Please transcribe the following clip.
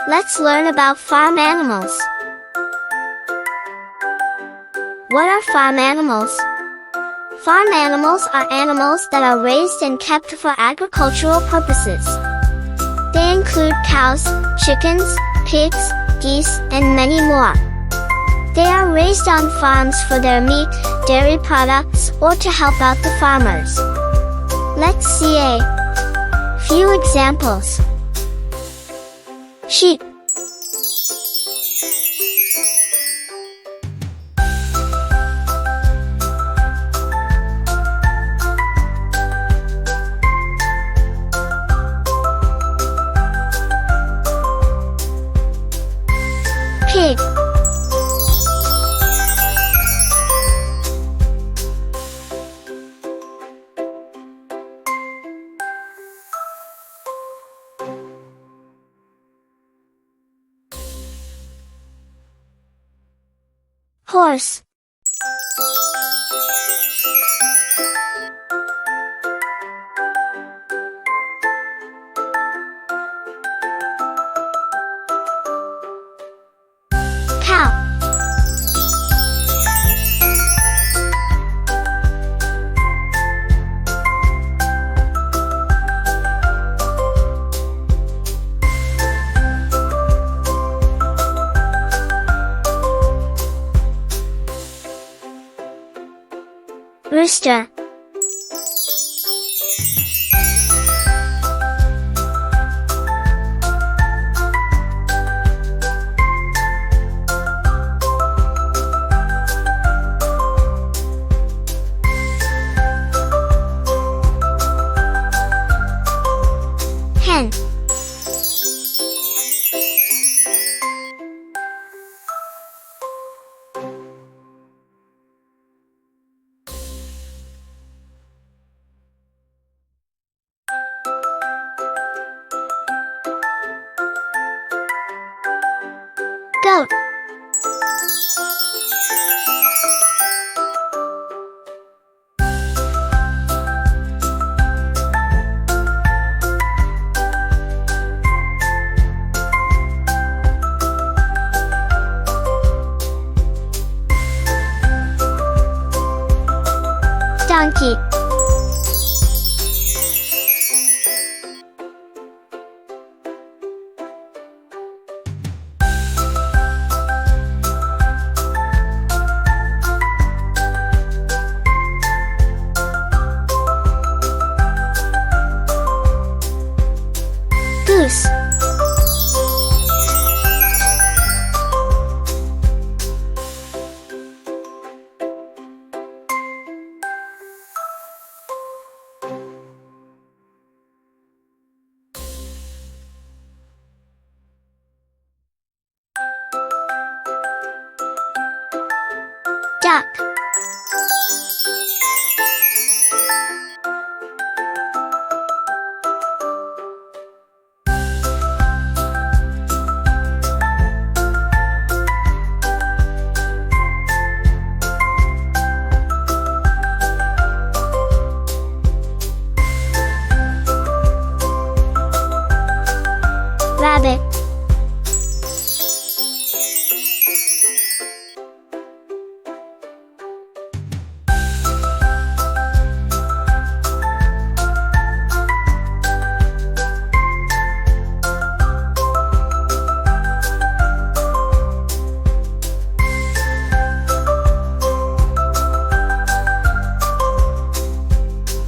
Let's learn about farm animals. What are farm animals? Farm animals are animals that are raised and kept for agricultural purposes. They include cows, chickens, pigs, geese, and many more. They are raised on farms for their meat, dairy products, or to help out the farmers. Let's see a few examples. Sheep. Pig. Horse. Cow. Rooster. Hen. Goat. Donkey. Goose. Duck.